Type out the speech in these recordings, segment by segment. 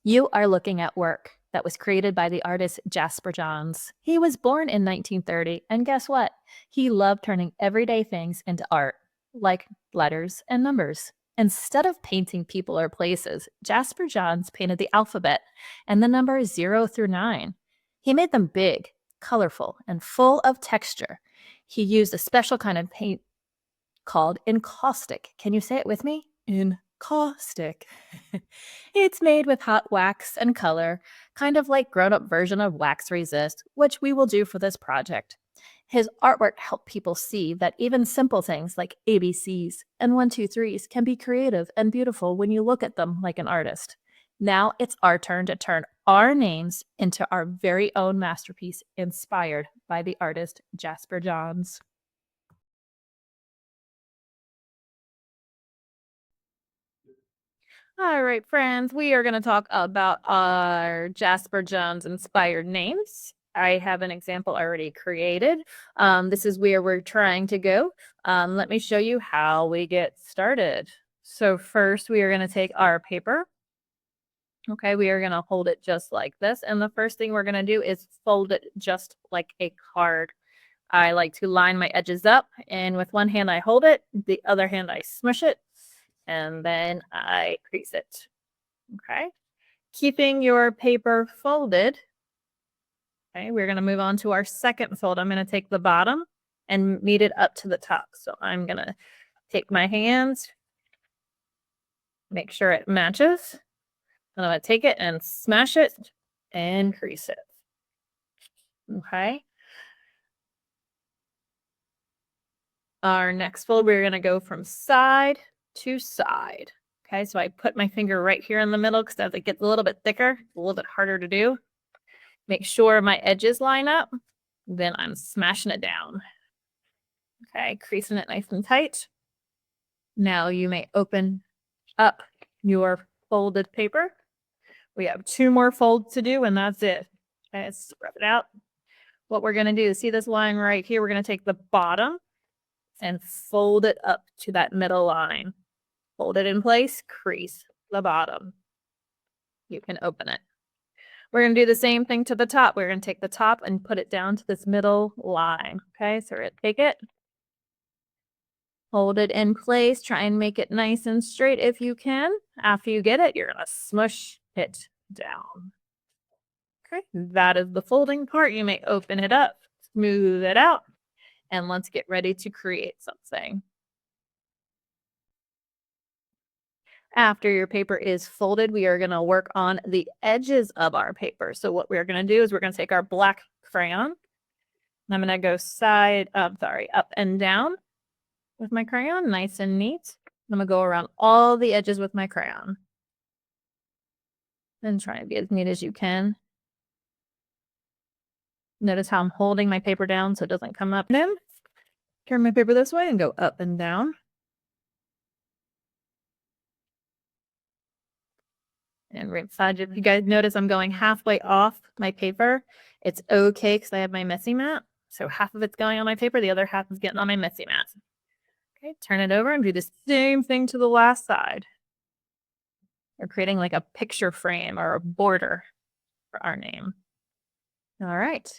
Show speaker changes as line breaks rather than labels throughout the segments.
You are looking at work that was created by the artist Jasper Johns. He was born in 1930, and guess what? He loved turning everyday things into art, like letters and numbers. Instead of painting people or places, Jasper Johns painted the alphabet and the numbers 0 through 9. He made them big, colorful, and full of texture. He used a special kind of paint called encaustic. Can you say it with me? Encaustic. It's made with hot wax and color, kind of like grown-up version of wax resist, which we will do for this project. His artwork helped people see that even simple things like ABCs and 1, 2, 3s can be creative and beautiful when you look at them like an artist. Now it's our turn to turn our names into our very own masterpiece inspired by the artist Jasper Johns. All right, friends, we are going to talk about our Jasper Johns inspired names. I have an example already created. This is where we're trying to go. Let me show you how we get started. So first we are going to take our paper. Okay, we are going to hold it just like this. And the first thing we're going to do is fold it just like a card. I like to line my edges up, and with one hand I hold it, the other hand I smush it, and then I crease it. Okay. Keeping your paper folded. Okay, we're going to move on to our second fold. I'm going to take the bottom and meet it up to the top. So I'm going to take my hands, make sure it matches. And I'm going to take it and smash it and crease it. Okay. Our next fold, we're going to go from side to side. Okay, so I put my finger right here in the middle because as it gets a little bit thicker, a little bit harder to do. Make sure my edges line up. Then I'm smashing it down. Okay, creasing it nice and tight. Now you may open up your folded paper. We have 2 more folds to do, and that's it. Okay, let's spread it out. What we're going to do is see this line right here. We're going to take the bottom and fold it up to that middle line. Hold it in place, crease the bottom. You can open it. We're going to do the same thing to the top. We're going to take the top and put it down to this middle line. Okay, so we're going to take it, hold it in place, try and make it nice and straight if you can. After you get it, you're going to smush it down. Okay, that is the folding part. You may open it up, smooth it out, and let's get ready to create something. After your paper is folded, we are going to work on the edges of our paper. So what we're going to do is we're going to take our black crayon. And I'm going to go up and down with my crayon, nice and neat. I'm going to go around all the edges with my crayon. And try and be as neat as you can. Notice how I'm holding my paper down so it doesn't come up and in. Turn my paper this way and go up and down. And right side, if you guys notice I'm going halfway off my paper, it's okay because I have my messy mat. So half of it's going on my paper, the other half is getting on my messy mat. Okay, turn it over and do the same thing to the last side. We're creating like a picture frame or a border for our name. All right.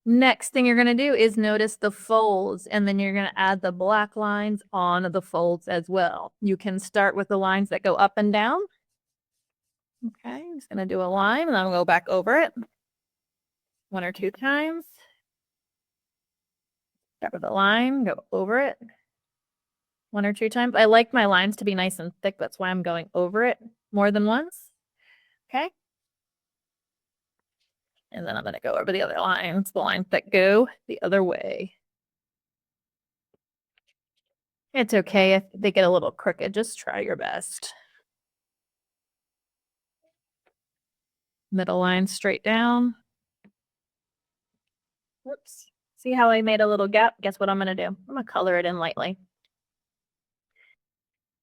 Next thing you're going to do is notice the folds, and then you're going to add the black lines on the folds as well. You can start with the lines that go up and down. Okay, I'm just going to do a line, and then I'll go back over it 1 or 2 times. Start with a line, go over it 1 or 2 times. I like my lines to be nice and thick. That's why I'm going over it more than once. Okay. And then I'm going to go over the other lines, the lines that go the other way. It's okay if they get a little crooked. Just try your best. Middle line straight down. Whoops. See how I made a little gap? Guess what I'm going to do? I'm going to color it in lightly.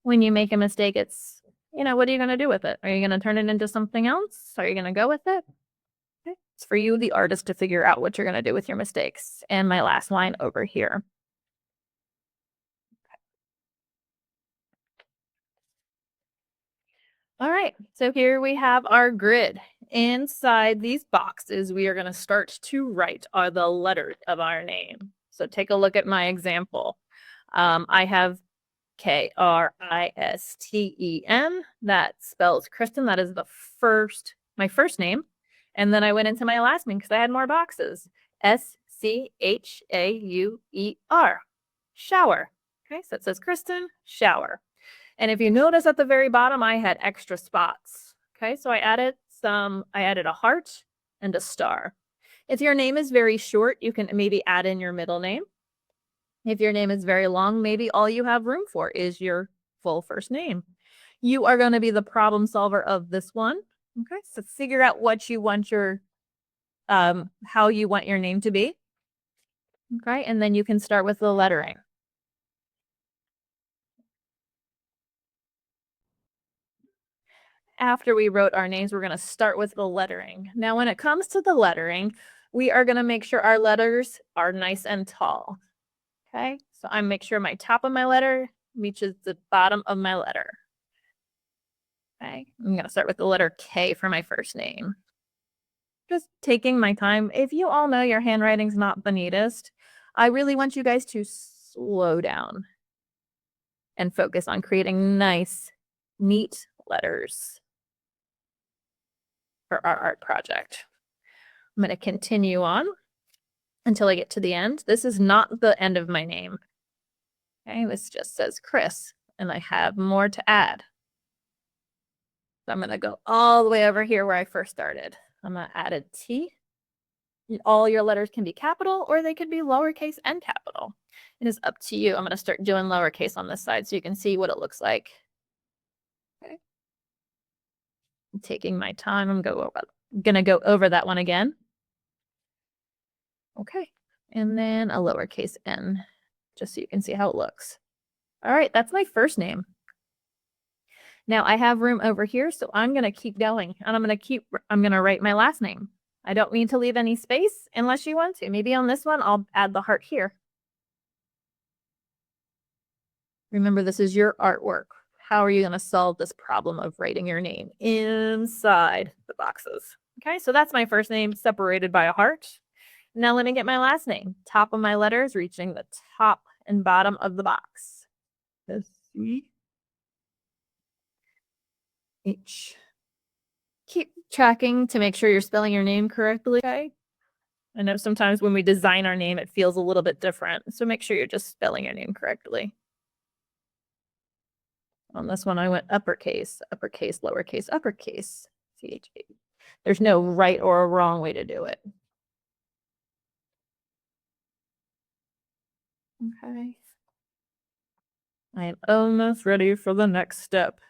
When you make a mistake, it's, what are you going to do with it? Are you going to turn it into something else? Are you going to go with it? Okay. It's for you, the artist, to figure out what you're going to do with your mistakes. And my last line over here. All right, so here we have our grid. Inside these boxes, we are going to start to write the letters of our name. So take a look at my example. I have Kristen. That spells Kristen. That is my first name. And then I went into my last name because I had more boxes. Schauer. Shower. Okay, so it says Kristen, shower. And if you notice at the very bottom, I had extra spots. Okay, so I added a heart and a star. If your name is very short, you can maybe add in your middle name. If your name is very long, maybe all you have room for is your full first name. You are going to be the problem solver of this one. Okay, so figure out what you want how you want your name to be. Okay, and then you can start with the lettering. After we wrote our names, we're going to start with the lettering. Now, when it comes to the lettering, we are going to make sure our letters are nice and tall. Okay, so I make sure my top of my letter reaches the bottom of my letter. Okay, I'm going to start with the letter K for my first name. Just taking my time. If you all know your handwriting's not the neatest, I really want you guys to slow down and focus on creating nice, neat letters for our art project. I'm going to continue on until I get to the end. This is not the end of my name. Okay, this just says Chris, and I have more to add. So I'm going to go all the way over here where I first started. I'm going to add a T. All your letters can be capital or they could be lowercase and capital. It is up to you. I'm going to start doing lowercase on this side so you can see what it looks like. Okay. I'm taking my time. I'm going to go over that one again. Okay. And then a lowercase n, just so you can see how it looks. All right, that's my first name. Now I have room over here, so I'm going to keep going and I'm going to write my last name. I don't need to leave any space unless you want to. Maybe on this one, I'll add the heart here. Remember, this is your artwork. How are you going to solve this problem of writing your name inside the boxes? Okay, so that's my first name separated by a heart. Now let me get my last name. Top of my letters reaching the top and bottom of the box. S-C-H. Keep tracking to make sure you're spelling your name correctly. Okay. I know sometimes when we design our name, it feels a little bit different. So make sure you're just spelling your name correctly. On this one, I went uppercase, uppercase, lowercase, uppercase, C-H-A. There's no right or a wrong way to do it. Okay. I am almost ready for the next step.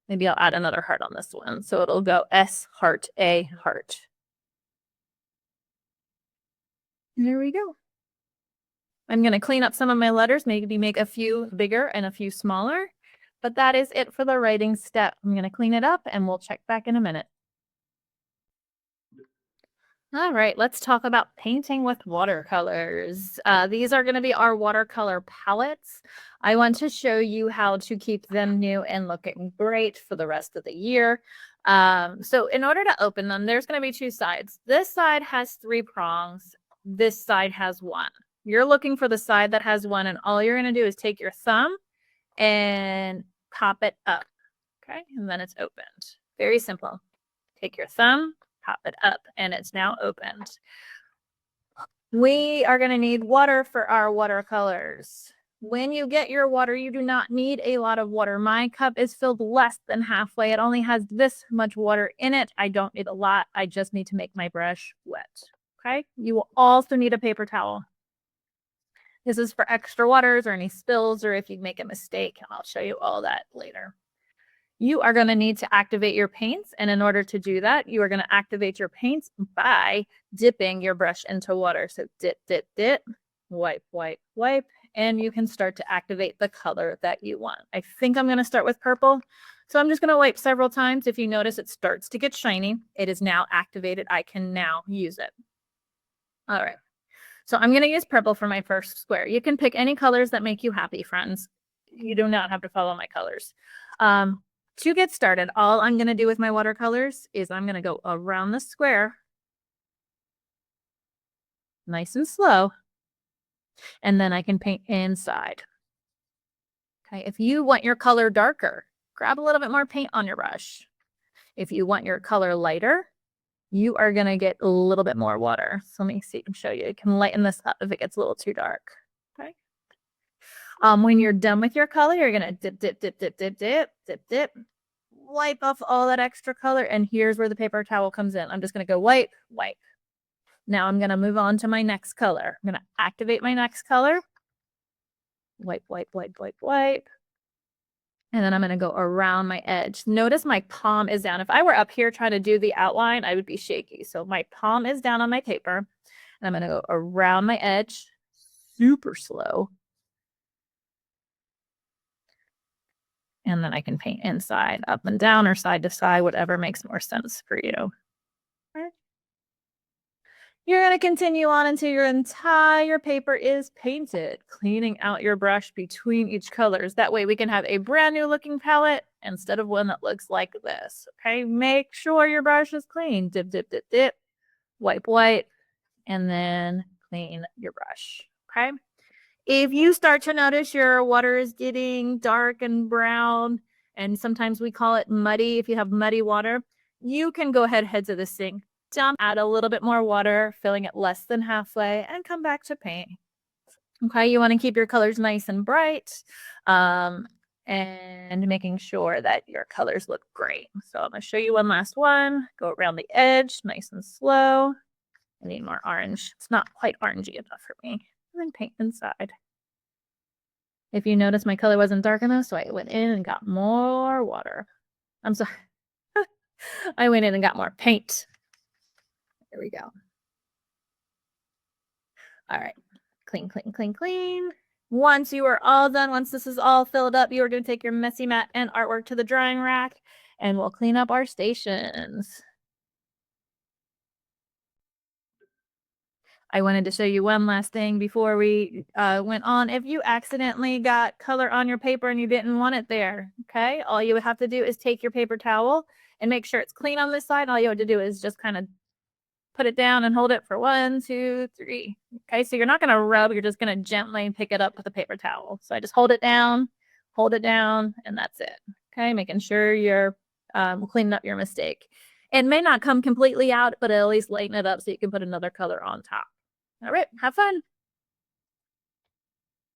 Maybe I'll add another heart on this one. So it'll go S heart, A heart. And there we go. I'm going to clean up some of my letters, maybe make a few bigger and a few smaller. But that is it for the writing step. I'm going to clean it up and we'll check back in a minute. All right, let's talk about painting with watercolors. These are going to be our watercolor palettes. I want to show you how to keep them new and looking great for the rest of the year. So in order to open them, there's going to be two sides. This side has 3 prongs. This side has 1. You're looking for the side that has 1, and all you're going to do is take your thumb and pop it up. Okay, and then it's opened. Very simple. Take your thumb, pop it up, and it's now opened. We are going to need water for our watercolors. When you get your water, you do not need a lot of water. My cup is filled less than halfway. It only has this much water in it. I don't need a lot. I just need to make my brush wet. Okay. You will also need a paper towel. This is for extra waters or any spills or if you make a mistake. I'll show you all that later. You are going to need to activate your paints. And in order to do that, you are going to activate your paints by dipping your brush into water. So dip, dip, dip, wipe, wipe, wipe. And you can start to activate the color that you want. I think I'm going to start with purple. So I'm just going to wipe several times. If you notice it starts to get shiny, it is now activated. I can now use it. All right. So I'm going to use purple for my first square. You can pick any colors that make you happy, friends. You do not have to follow my colors. To get started, all I'm going to do with my watercolors is I'm going to go around the square nice and slow, and then I can paint inside. Okay, if you want your color darker, grab a little bit more paint on your brush. If you want your color lighter, you are going to get a little bit more water. So let me see, I can show you. You can lighten this up if it gets a little too dark. Okay. When you're done with your color, you're going to dip, dip, dip, dip, dip, dip, dip, dip. Wipe off all that extra color. And here's where the paper towel comes in. I'm just going to go wipe, wipe. Now I'm going to move on to my next color. I'm going to activate my next color. Wipe, wipe, wipe, wipe, wipe. And then I'm going to go around my edge. Notice my palm is down. If I were up here trying to do the outline, I would be shaky. So my palm is down on my paper. And I'm going to go around my edge super slow. And then I can paint inside, up and down, or side to side, whatever makes more sense for you. You're going to continue on until your entire paper is painted, cleaning out your brush between each colors. That way we can have a brand new looking palette instead of one that looks like this. Okay, make sure your brush is clean. Dip, dip, dip, dip, wipe, wipe, and then clean your brush. Okay. If you start to notice your water is getting dark and brown, and sometimes we call it muddy, if you have muddy water, you can go ahead, head to the sink, dump, add a little bit more water, filling it less than halfway, and come back to paint. Okay, you want to keep your colors nice and bright, and making sure that your colors look great. So I'm going to show you one last one. Go around the edge, nice and slow. I need more orange. It's not quite orangey enough for me. And then paint inside. If you notice, my color wasn't dark enough, so I went in and got more water. I'm sorry. I went in and got more paint. There we go. All right. Clean, clean, clean, clean. Once you are all done, once this is all filled up, you are going to take your messy mat and artwork to the drying rack, and we'll clean up our stations. I wanted to show you one last thing before we went on. If you accidentally got color on your paper and you didn't want it there, okay, all you would have to do is take your paper towel and make sure it's clean on this side. All you have to do is just kind of put it down and hold it for 1, 2, 3. Okay, so you're not going to rub, you're just going to gently pick it up with a paper towel. So I just hold it down, and that's it. Okay, making sure you're cleaning up your mistake. It may not come completely out, but at least lighten it up so you can put another color on top. All right, have fun.